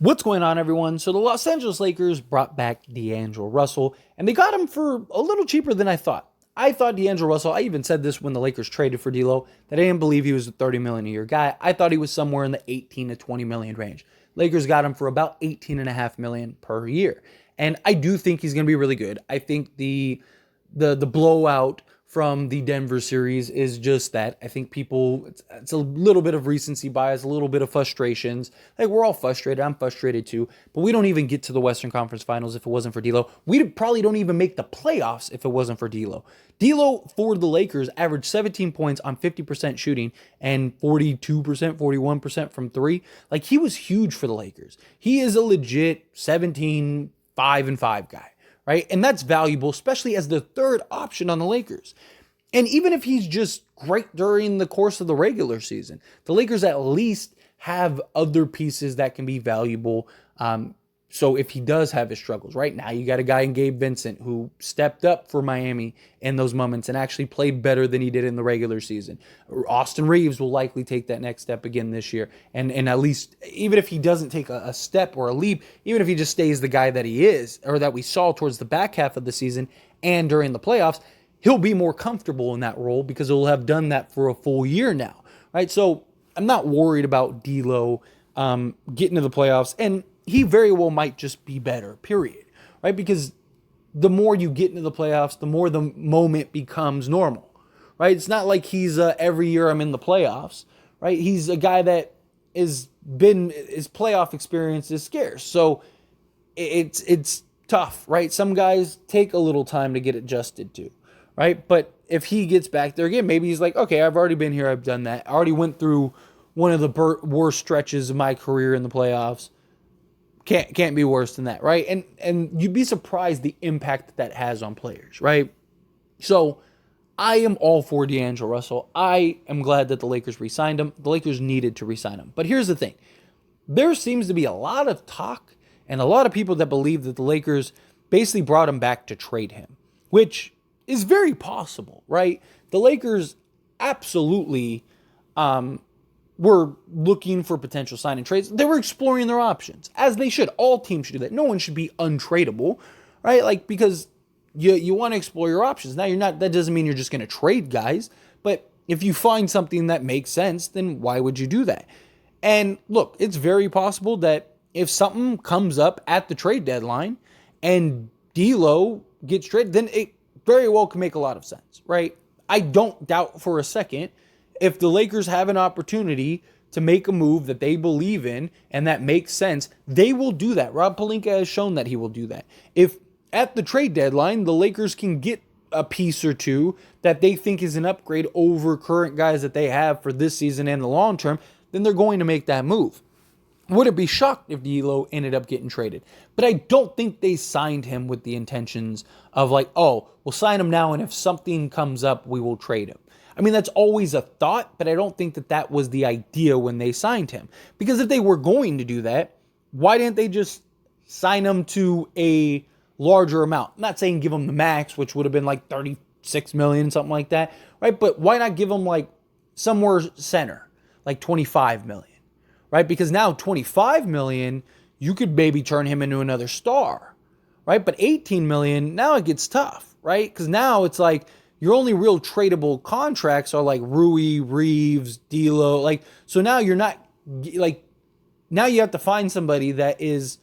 What's going on, everyone? So the Los Angeles Lakers brought back D'Angelo Russell, and they got him for a little cheaper than I thought. I thought D'Angelo Russell, I even said this when the Lakers traded for D'Lo, that I didn't believe he was a 30 million a year guy. I thought he was somewhere in the 18 to 20 million range. Lakers got him for about 18.5 million per year. And I do think he's going to be really good. I think the blowout from the Denver series is just that. I think it's a little bit of recency bias, a little bit of frustrations. Like, we're all frustrated. I'm frustrated too. But we don't even get to the Western Conference Finals if it wasn't for D'Lo. We probably don't even make the playoffs if it wasn't for D'Lo. D'Lo for the Lakers averaged 17 points on 50% shooting and 42%, 41% from three. Like, he was huge for the Lakers. He is a legit 17, 5-5 guy, right? And that's valuable, especially as the third option on the Lakers. And even if he's just great during the course of the regular season, the Lakers at least have other pieces that can be valuable. So if he does have his struggles, right now you got a guy in Gabe Vincent who stepped up for Miami in those moments and actually played better than he did in the regular season. Austin Reeves will likely take that next step again this year. And at least, even if he doesn't take a step or a leap, even if he just stays the guy that he is, or that we saw towards the back half of the season and during the playoffs, he'll be more comfortable in that role because he'll have done that for a full year now, right? So I'm not worried about D'Lo getting to the playoffs, and he very well might just be better, period, right? Because the more you get into the playoffs, the more the moment becomes normal, right? It's not like he's every year I'm in the playoffs, right? He's a guy that his playoff experience is scarce, so it's tough, right? Some guys take a little time to get adjusted to, right? But if he gets back there again, maybe he's like, okay, I've already been here, I've done that, I already went through one of the worst stretches of my career in the playoffs. Can't be worse than that, right? And you'd be surprised the impact that has on players, right? So I am all for D'Angelo Russell. I am glad that the Lakers re-signed him. The Lakers needed to re-sign him. But here's the thing. There seems to be a lot of talk and a lot of people that believe that the Lakers basically brought him back to trade him, which is very possible, right? The Lakers absolutely were looking for potential signing trades. They were exploring their options, as they should. All teams should do that. No one should be untradeable, right? Like, because you want to explore your options. Now, that doesn't mean you're just going to trade guys, but if you find something that makes sense, then why would you do that? And look, it's very possible that if something comes up at the trade deadline and D'Lo gets traded, then it very well can make a lot of sense, right? I don't doubt for a second if the Lakers have an opportunity to make a move that they believe in and that makes sense, they will do that. Rob Pelinka has shown that he will do that. If at the trade deadline, the Lakers can get a piece or two that they think is an upgrade over current guys that they have for this season and the long term, then they're going to make that move. Wouldn't be shocked if D'Lo ended up getting traded. But I don't think they signed him with the intentions of like, oh, we'll sign him now, and if something comes up, we will trade him. I mean, that's always a thought, but I don't think that was the idea when they signed him. Because if they were going to do that, why didn't they just sign him to a larger amount? I'm not saying give him the max, which would have been like 36 million, something like that, right? But why not give him like somewhere center, like 25 million, right? Because now 25 million, you could maybe turn him into another star, right? But 18 million, now it gets tough, right? Because now it's like, your only real tradable contracts are like Rui, Reeves, D'Lo. Like, so now you're not like, now you have to find somebody that is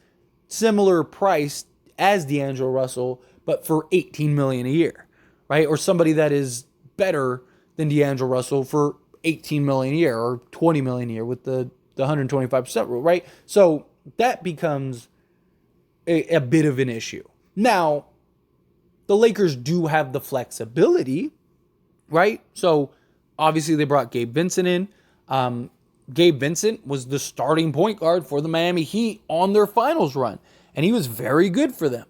similar priced as D'Angelo Russell, but for 18 million a year, right? Or somebody that is better than D'Angelo Russell for 18 million a year or 20 million a year with the 125% rule, right? So that becomes a bit of an issue. Now, the Lakers do have the flexibility, right? So obviously they brought Gabe Vincent in. Gabe Vincent was the starting point guard for the Miami Heat on their finals run, and he was very good for them.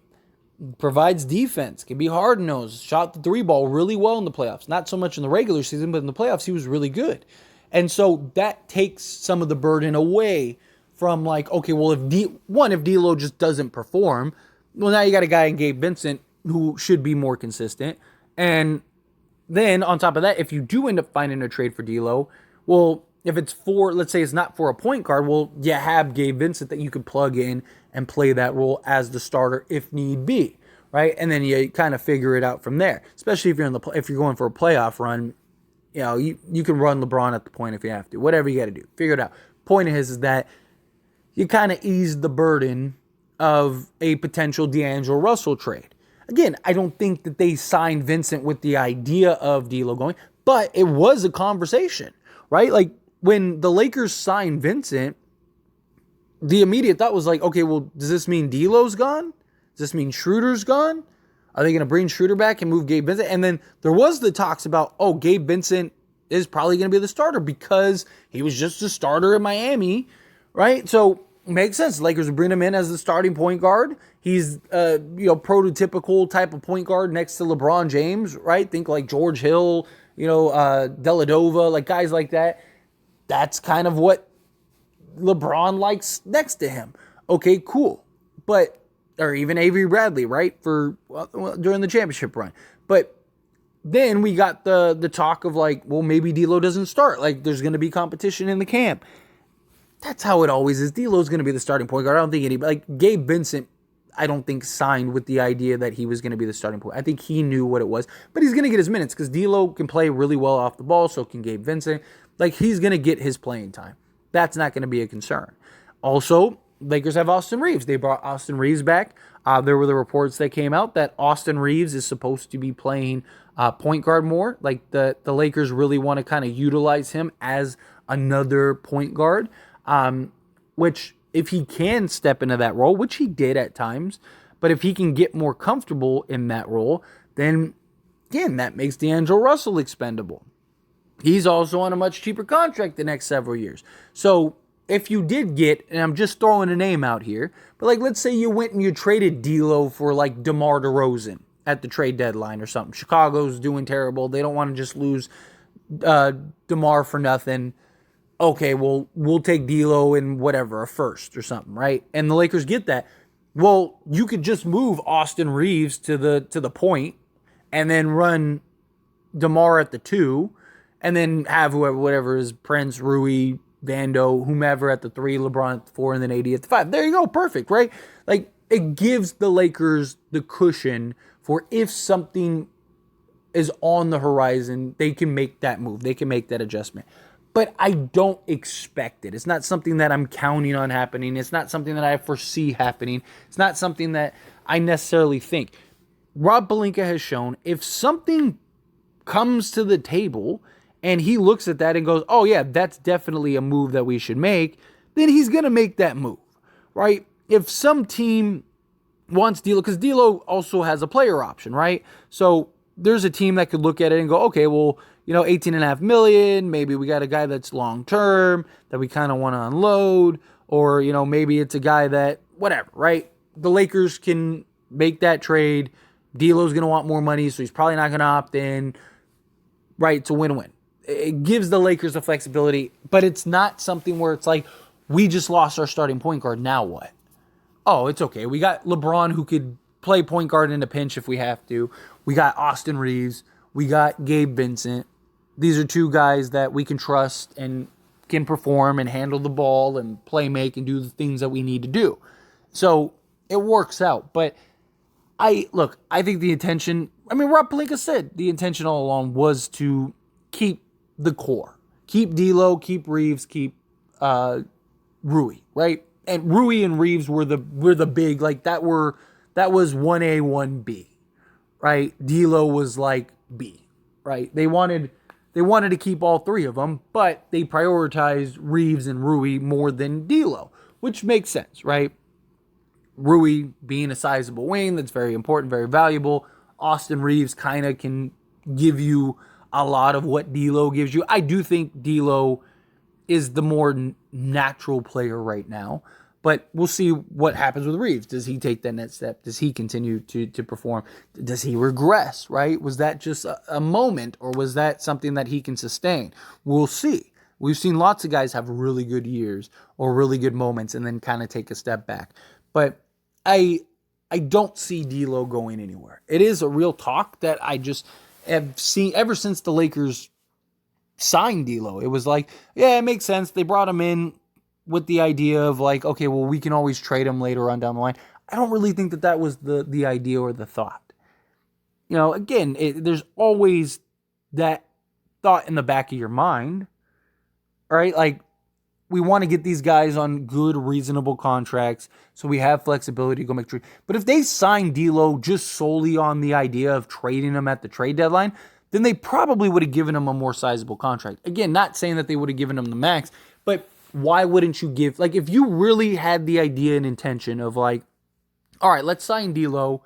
Provides defense, can be hard-nosed, shot the three ball really well in the playoffs. Not so much in the regular season, but in the playoffs he was really good. And so that takes some of the burden away from like, okay, well, if D'Lo just doesn't perform, well, now you got a guy in Gabe Vincent who should be more consistent. And then on top of that, if you do end up finding a trade for D'Lo, well, if it's for, let's say it's not for a point guard, well, you have Gabe Vincent that you could plug in and play that role as the starter if need be, right? And then you kind of figure it out from there. Especially if you're going for a playoff run, you can run LeBron at the point if you have to. Whatever you got to do, figure it out. Point is that you kind of ease the burden of a potential D'Angelo Russell trade. Again, I don't think that they signed Vincent with the idea of D'Lo going, but it was a conversation, right? Like when the Lakers signed Vincent, the immediate thought was like, okay, well, does this mean D'Lo's gone? Does this mean Schroeder's gone? Are they going to bring Schroeder back and move Gabe Vincent? And then there was the talks about, oh, Gabe Vincent is probably going to be the starter because he was just a starter in Miami, right? So makes sense. The Lakers would bring him in as the starting point guard. He's prototypical type of point guard next to LeBron James, right? Think like George Hill, Deladova, like guys like that. That's kind of what LeBron likes next to him. Okay, cool. Or even Avery Bradley, right? During the championship run. But then we got the talk of like, well, maybe D'Lo doesn't start. Like there's going to be competition in the camp. That's how it always is. D'Lo's going to be the starting point guard. I don't think anybody, like Gabe Vincent, I don't think signed with the idea that he was going to be the starting point. I think he knew what it was, but he's going to get his minutes because D'Lo can play really well off the ball. So can Gabe Vincent. Like he's going to get his playing time. That's not going to be a concern. Also, Lakers have Austin Reeves. They brought Austin Reeves back. There were the reports that came out that Austin Reeves is supposed to be playing point guard more. Like the Lakers really want to kind of utilize him as another point guard, which if he can step into that role, which he did at times, but if he can get more comfortable in that role, then again, that makes D'Angelo Russell expendable. He's also on a much cheaper contract the next several years. So if you did get, and I'm just throwing a name out here, but like let's say you went and you traded D'Lo for like DeMar DeRozan at the trade deadline or something. Chicago's doing terrible. They don't want to just lose DeMar for nothing. Okay, well, we'll take D'Lo in whatever, a first or something, right? And the Lakers get that. Well, you could just move Austin Reeves to the point and then run DeMar at the 2 and then have whatever is Prince, Rui, Vando, whomever at the 3, LeBron at the 4, and then AD at the 5. There you go. Perfect, right? Like, it gives the Lakers the cushion for if something is on the horizon, they can make that move. They can make that adjustment. But I don't expect it. It's not something that I'm counting on happening. It's not something that I foresee happening. It's not something that I necessarily think. Rob Pelinka has shown if something comes to the table and he looks at that and goes, oh yeah, that's definitely a move that we should make, then he's going to make that move, right? If some team wants D'Lo, because D'Lo also has a player option, right? So there's a team that could look at it and go, okay, well, $18.5 million, maybe we got a guy that's long-term that we kind of want to unload, or, maybe it's a guy that, whatever, right? The Lakers can make that trade. D'Lo's going to want more money, so he's probably not going to opt in, right? It's a win-win. It gives the Lakers the flexibility, but it's not something where it's like, we just lost our starting point guard, now what? Oh, it's okay. We got LeBron who could play point guard in a pinch if we have to. We got Austin Reeves. We got Gabe Vincent. These are two guys that we can trust and can perform and handle the ball and play make and do the things that we need to do. So it works out. But I think the intention, Rob Pelinka said the intention all along was to keep the core. Keep D'Lo, keep Reeves, keep Rui, right? And Rui and Reeves were the big, like that was 1A, 1B, right? D'Lo was like B, right? They wanted to keep all three of them, but they prioritized Reeves and Rui more than D'Lo, which makes sense, right? Rui being a sizable wing, that's very important, very valuable. Austin Reeves kind of can give you a lot of what D'Lo gives you. I do think D'Lo is the more natural player right now, but we'll see what happens with Reeves. Does he take that next step? Does he continue to perform? Does he regress, right? Was that just a moment, or was that something that he can sustain? We'll see. We've seen lots of guys have really good years or really good moments and then kind of take a step back. But I don't see D'Lo going anywhere. It is a real talk that I just have seen ever since the Lakers sign D'Lo. It was like, yeah, it makes sense. They brought him in with the idea of like, okay, well, we can always trade him later on down the line. I don't really think that that was the idea or the thought. Again, there's always that thought in the back of your mind, right? Like, we want to get these guys on good, reasonable contracts so we have flexibility to go make trade. But if they sign D'Lo just solely on the idea of trading him at the trade deadline, then they probably would have given him a more sizable contract. Again, not saying that they would have given him the max, but why wouldn't you give, like, if you really had the idea and intention of like, all right, let's sign D'Lo,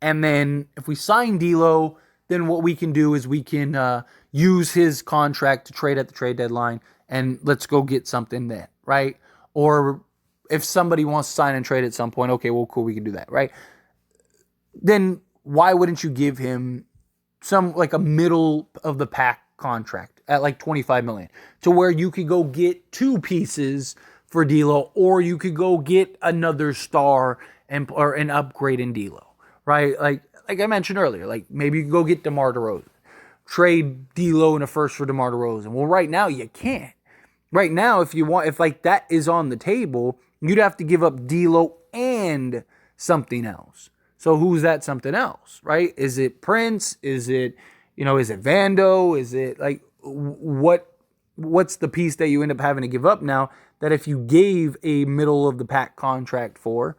and then if we sign D'Lo, then what we can do is we can use his contract to trade at the trade deadline, and let's go get something then, right? Or if somebody wants to sign and trade at some point, okay, well, cool, we can do that, right? Then why wouldn't you give him some, like, a middle of the pack contract at like 25 million to where you could go get two pieces for D'Lo, or you could go get another star or an upgrade in D'Lo, right? Like I mentioned earlier, like maybe you could go get DeMar DeRozan, trade D'Lo in a first for DeMar DeRozan. Well, right now you can't. Right now, if like that is on the table, you'd have to give up D'Lo and something else. So who's that something else, right? Is it Prince? Is it Vando? Is it like what's the piece that you end up having to give up now that if you gave a middle of the pack contract for,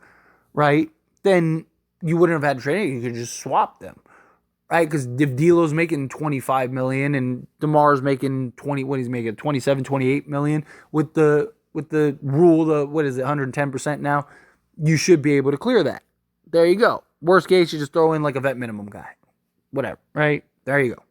right, then you wouldn't have had to trade it. You could just swap them, right? Because if D'Lo's making 25 million and DeMar's making 27, 28 million with the rule, what is it, 110% now, you should be able to clear that. There you go. Worst case, you just throw in like a vet minimum guy. Whatever, right? There you go.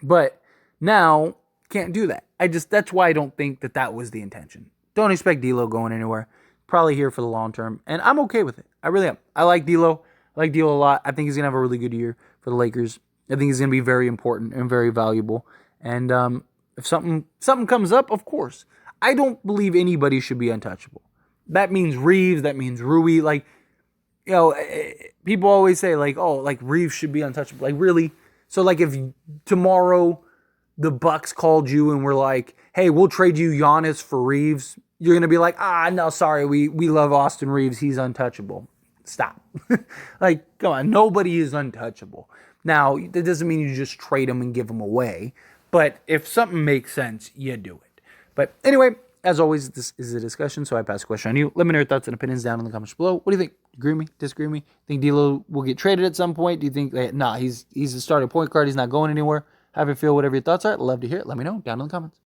But now, can't do that. That's why I don't think that was the intention. Don't expect D'Lo going anywhere. Probably here for the long term. And I'm okay with it. I really am. I like D'Lo. I like D'Lo a lot. I think he's going to have a really good year for the Lakers. I think he's going to be very important and very valuable. And if something comes up, of course. I don't believe anybody should be untouchable. That means Reeves. That means Rui. Like, people always say, like, oh, like, Reeves should be untouchable. Like, really? So, like, if tomorrow the Bucks called you and were like, hey, we'll trade you Giannis for Reeves, you're going to be like, no, sorry, we love Austin Reeves. He's untouchable. Stop. Like, come on. Nobody is untouchable. Now, that doesn't mean you just trade them and give them away. But if something makes sense, you do it. But anyway, as always, this is a discussion, so I pass the question on you. Let me know your thoughts and opinions down in the comments below. What do you think? Agree with me? Disagree with me? Think D'Lo will get traded at some point? Do you think that, he's a starting point guard, he's not going anywhere? Have you feel whatever your thoughts are? I'd love to hear it. Let me know down in the comments.